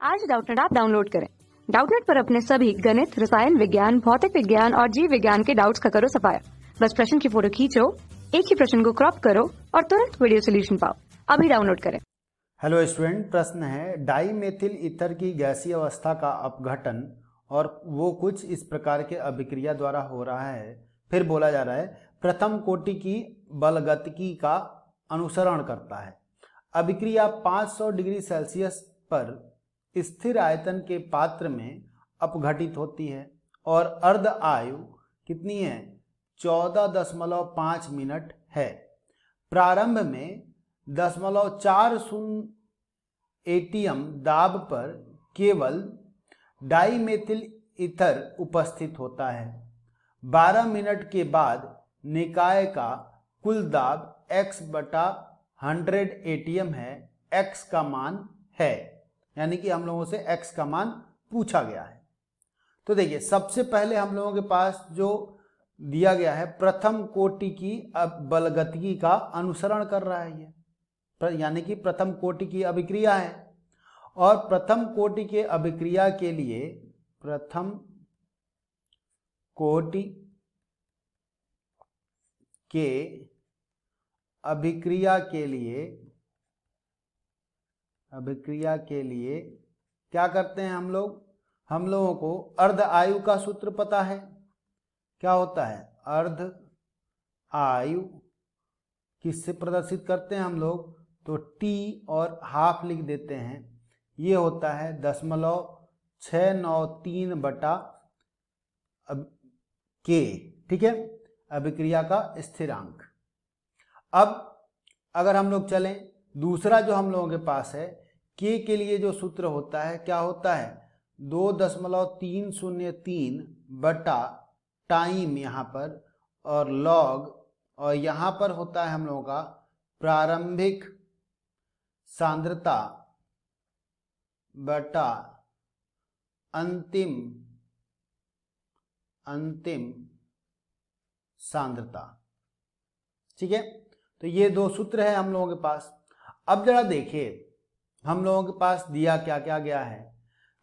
आज Doubtnut app download करें। Doubtnut पर अपने सभी गणित, रसायन विज्ञान, भौतिक विज्ञान और जीव विज्ञान के डाउट्स का करो सफाया। बस प्रश्न की फोटो खींचो, एक ही प्रश्न को क्रॉप करो और तुरंत वीडियो सोल्यूशन पाओ। अभी डाउनलोड करें। हेलो स्टूडेंट, प्रश्न है डाईमेथिल ईथर की गैसीय अवस्था का अपघटन और वो कुछ इस प्रकार के अभिक्रिया द्वारा हो रहा है। फिर बोला जा रहा है प्रथम कोटि की बलगतिकी का अनुसरण करता है। अभिक्रिया 500 डिग्री सेल्सियस पर स्थिर आयतन के पात्र में अपघटित होती है और अर्ध आयु कितनी है? 14.5 मिनट है। प्रारंभ में 0.40 एटीएम दाब पर केवल डाईमेथिल ईथर उपस्थित होता है। 12 मिनट के बाद निकाय का कुल दाब x/100 एटीएम है। x का मान है, यानी कि हम लोगों से x का मान पूछा गया है। तो देखिए, सबसे पहले हम लोगों के पास जो दिया गया है प्रथम कोटि की बलगतिकी का अनुसरण कर रहा है ये, यानी कि प्रथम कोटि की अभिक्रिया है। और प्रथम कोटि के अभिक्रिया के लिए प्रथम कोटि के अभिक्रिया के लिए क्या करते हैं हम लोग? हम लोगों को अर्ध आयु का सूत्र पता है। क्या होता है? अर्ध आयु किससे प्रदर्शित करते हैं हम लोग? तो t और हाफ लिख देते हैं। ये होता है 0.693 बटा k, ठीक है, अभिक्रिया का स्थिरांक। अब अगर हम लोग चलें, दूसरा जो हम लोगों के पास है k के लिए जो सूत्र होता है, क्या होता है? 2.303 बटा टाइम यहाँ पर और लॉग, और यहाँ पर होता है हम लोगों का प्रारंभिक सांद्रता बटा अंतिम सांद्रता, ठीक है। तो ये दो सूत्र है हम लोगों के पास। अब जरा देखिए हम लोगों के पास दिया क्या क्या गया है।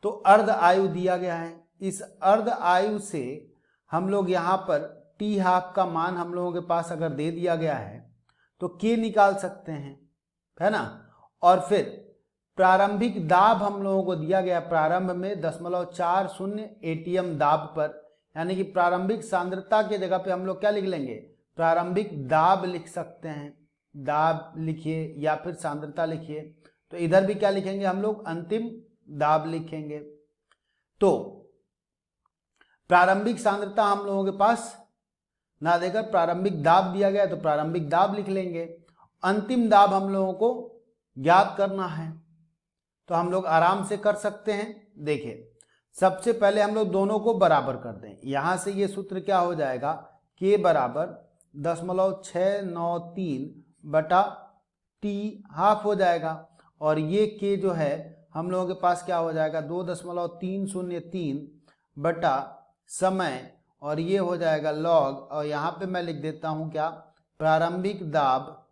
तो अर्ध आयु दिया गया है। इस अर्ध आयु से हम लोग यहाँ पर टी हाफ का मान हम लोगों के पास अगर दे दिया गया है तो के निकाल सकते हैं, है ना। और फिर प्रारंभिक दाब हम लोगों को दिया गया प्रारंभ में 0.40 एटीएम दाब पर, यानी कि प्रारंभिक सांद्रता के जगह पे हम लोग क्या लिख लेंगे? प्रारंभिक दाब लिख सकते हैं। दाब लिखिए या फिर सांद्रता लिखिए। तो इधर भी क्या लिखेंगे हम लोग? अंतिम दाब लिखेंगे। तो प्रारंभिक सांद्रता हम लोगों के पास ना देकर प्रारंभिक दाब दिया गया, तो प्रारंभिक दाब लिख लेंगे। अंतिम दाब हम लोगों को ज्ञात करना है, तो हम लोग आराम से कर सकते हैं। देखिए, सबसे पहले हम लोग दोनों को बराबर कर दें। यहां से ये सूत्र क्या हो जाएगा? k बराबर 0.693 बटा टी हाफ हो जाएगा। और ये k जो है हम लोगों के पास क्या हो जाएगा? 2.303 बटा समय, और ये हो जाएगा लॉग, और यहाँ पे मैं लिख देता हूँ क्या? प्रारंभिक दाब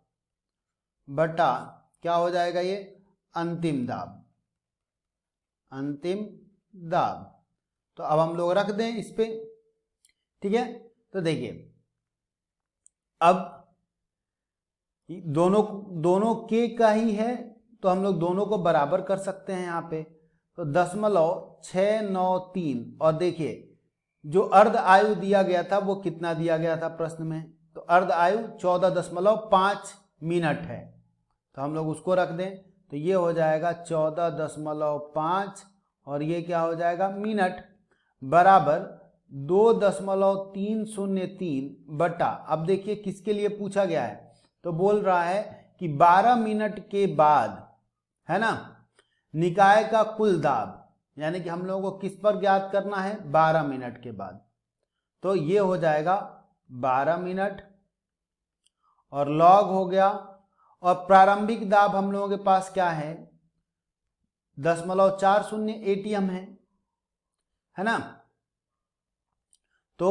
बटा क्या हो जाएगा? ये अंतिम दाब। तो अब हम लोग रख दें इस पे, ठीक है। तो देखिए, अब दोनों के का ही है, तो हम लोग दोनों को बराबर कर सकते हैं यहाँ पे। तो 0.693, और देखिए जो अर्ध आयु दिया गया था वो कितना दिया गया था प्रश्न में? तो अर्ध आयु 14.5 मिनट है, तो हम लोग उसको रख दें। तो ये हो जाएगा 14.5 और ये क्या हो जाएगा? मिनट, बराबर 2.303 बटा, अब देखिए किसके लिए पूछा गया है? तो बोल रहा है कि 12 मिनट के बाद, है ना, निकाय का कुल दाब, यानी कि हम लोगों को किस पर ज्ञात करना है? 12 मिनट के बाद। तो ये हो जाएगा 12 मिनट और लॉग हो गया। और प्रारंभिक दाब हम लोगों के पास क्या है? 0.40 एटीएम है ना। तो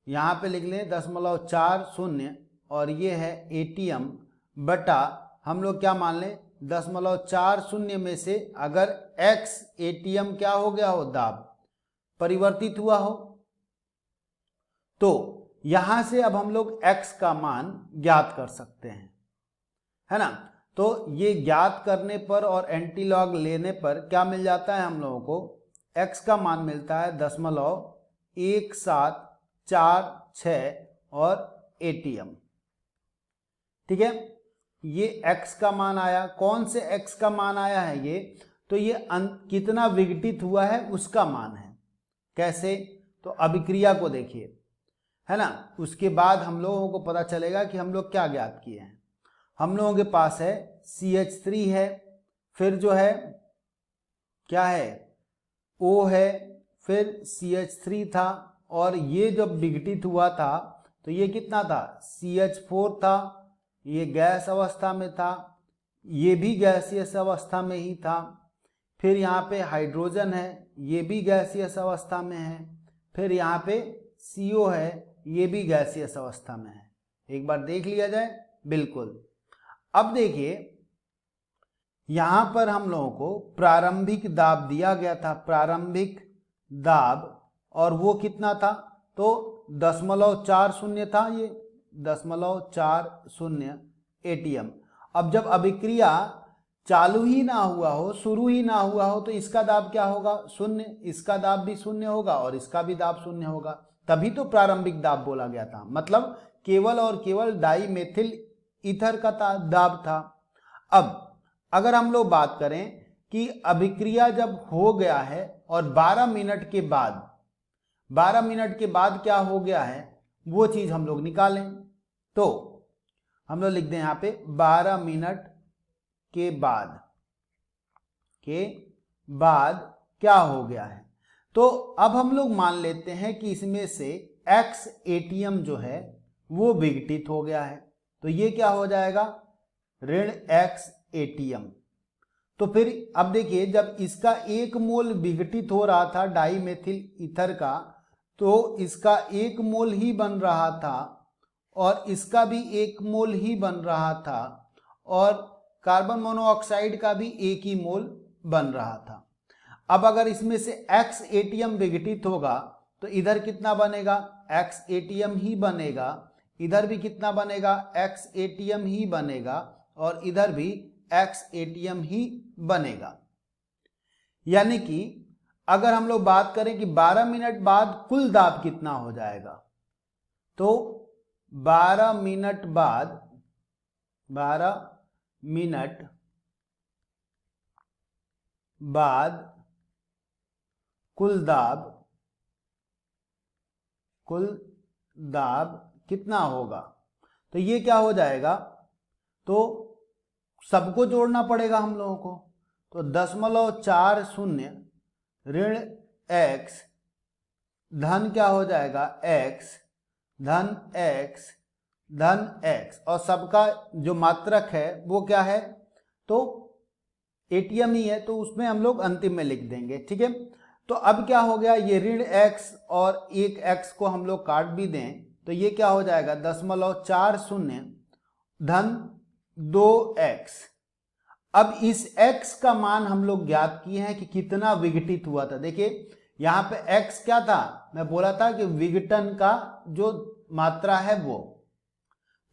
यहां पे लिख लें 0.40 और ये है एटीएम बटा, हम लोग क्या मान लें? 0.40 में से अगर x ATM क्या हो गया हो, दाब परिवर्तित हुआ हो, तो यहां से अब हम लोग x का मान ज्ञात कर सकते हैं, है ना। तो ये ज्ञात करने पर और एंटीलॉग लेने पर क्या मिल जाता है हम लोगों को, x का मान मिलता है 0.1746 और ATM। ठीक है, ये x का मान आया। कौन से x का मान आया है ये, तो ये कितना विघटित हुआ है उसका मान है। कैसे, तो अभिक्रिया को देखिए, है ना। उसके बाद हम लोगों को पता चलेगा कि हम लोग क्या ज्ञात किए हैं। हम लोगों के पास है CH3 है, फिर जो है क्या है O है, फिर CH3 था, और ये जब विघटित हुआ था तो ये कितना था, CH4 था, ये गैस अवस्था में था, ये भी गैसियस अवस्था में ही था। फिर यहाँ पे हाइड्रोजन है, ये भी गैसियस अवस्था में है। फिर यहाँ पे CO है, ये भी गैसियस अवस्था में है। एक बार देख लिया जाए, बिल्कुल। अब देखिए यहां पर हम लोगों को प्रारंभिक दाब दिया गया था, प्रारंभिक दाब, और वो कितना था, तो 0.40 था, ये 0.40 ATM। अब जब अभिक्रिया चालू ही ना हुआ हो, शुरू ही ना हुआ हो, तो इसका दाब क्या होगा, 0, इसका दाब भी 0 होगा और इसका भी दाब 0 होगा, तभी तो प्रारंभिक दाब बोला गया था। मतलब केवल और केवल डाई मेथिल ईथर का दाब था। अब अगर हम लोग बात करें कि अभिक्रिया जब हो गया है और 12 मिनट के बाद क्या हो गया है, वो चीज हम लोग निकालें, तो हम लोग लिख दें यहां पे 12 मिनट के बाद क्या हो गया है। तो अब हम लोग मान लेते हैं कि इसमें से x ATM जो है वो विघटित हो गया है, तो ये क्या हो जाएगा, ऋण x ATM। तो फिर अब देखिए, जब इसका 1 मोल विघटित हो रहा था डाई मेथिल ईथर का, तो इसका 1 मोल ही बन रहा था और इसका भी 1 मोल ही बन रहा था, और कार्बन मोनोऑक्साइड का भी 1 ही मोल बन रहा था। अब अगर इसमें से x ATM विघटित होगा तो इधर कितना बनेगा, x ATM ही बनेगा, इधर भी कितना बनेगा, x ATM ही बनेगा, और इधर भी x ATM ही बनेगा। यानी कि अगर हम लोग बात करें कि 12 मिनट बाद कुल दाब कितना हो जाएगा, तो 12 मिनट बाद कुल दाब कितना होगा, तो ये क्या हो जाएगा, तो सबको जोड़ना पड़ेगा हम लोगों को। तो 0.40 ऋण x धन क्या हो जाएगा, x धन x धन x, और सबका जो मात्रक है वो क्या है, तो ATM ही है, तो उसमें हम लोग अंतिम में लिख देंगे। ठीक है, तो अब क्या हो गया, ये ऋण x और एक x को हम लोग काट भी दें तो ये क्या हो जाएगा, 0.40 धन 2x। अब इस x का मान हम लोग ज्ञात किए हैं कि कितना विघटित हुआ था। देखिए यहां पे x क्या था, मैं बोला था कि विघटन का जो मात्रा है वो,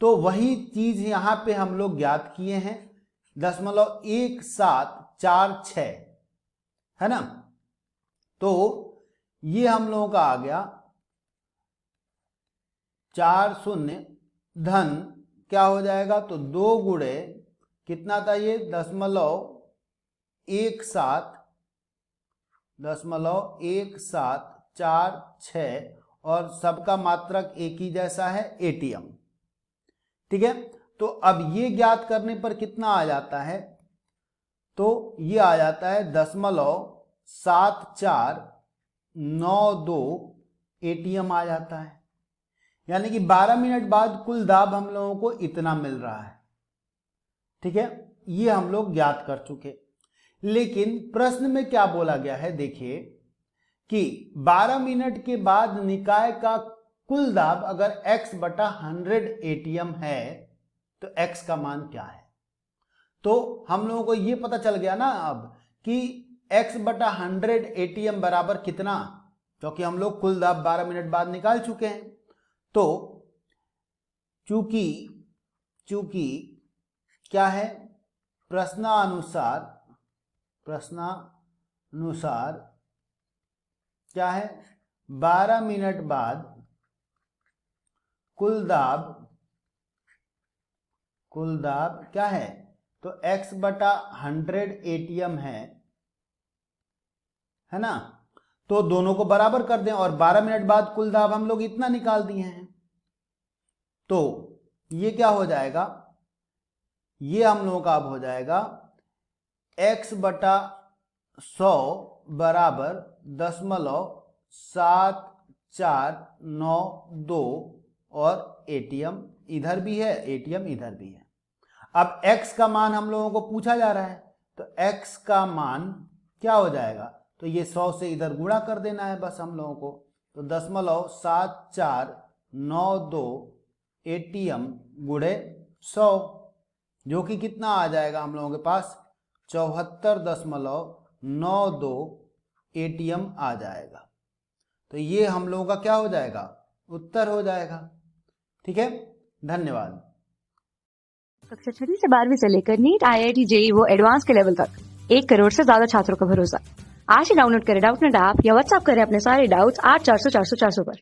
तो वही चीज यहां पे हम लोग ज्ञात किए हैं, 0.1746, है ना। तो ये हम लोगों का आ गया 40 धन क्या हो जाएगा, तो 2 गुणे कितना था ये, 0.1746, और सबका मात्रक एक ही जैसा है, ATM। ठीक है, तो अब ये ज्ञात करने पर कितना आ जाता है, तो ये आ जाता है 0.7492 ATM आ जाता है। यानी कि 12 मिनट बाद कुल दाब हम लोगों को इतना मिल रहा है। ठीक है, ये हम लोग ज्ञात कर चुके। लेकिन प्रश्न में क्या बोला गया है, देखिए कि 12 मिनट के बाद निकाय का कुल दाब अगर x/100 ATM है तो x का मान क्या है। तो हम लोगों को ये पता चल गया ना अब कि x/100 ATM बराबर कितना, क्योंकि हम लोग कुल दाब 12 मिनट बाद निकाल चुके हैं। तो चूंकि क्या है, प्रश्नानुसार क्या है, 12 मिनट बाद कुल दाब क्या है, तो x/100 ATM है ना। तो दोनों को बराबर कर दें और 12 मिनट बाद कुल दाब हम लोग इतना निकाल दिए हैं। तो ये क्या हो जाएगा, ये हम लोगों का अब हो जाएगा x/100 बराबर 0.7492 और ATM इधर भी है, ATM इधर भी है। अब x का मान हम लोगों को पूछा जा रहा है, तो x का मान क्या हो जाएगा, तो ये 100 से इधर गुणा कर देना है बस हम लोगों को। तो 0.7492 ATM गुणे 100, जो कि कितना आ जाएगा हम लोगों के पास, 74.92 ATM आ जाएगा। तो ये हम लोगों का क्या हो जाएगा, उत्तर हो जाएगा। ठीक है, धन्यवाद। कक्षा 6 से 12वीं से लेकर नीट, IIT, JEE वो एडवांस के लेवल तक 1 करोड़ से ज्यादा छात्रों का भरोसा। आज ही डाउनलोड करें डाउटनेट ऐप या व्हाट्सएप करें अपने सारे डाउट्स 8400 400 400 पर।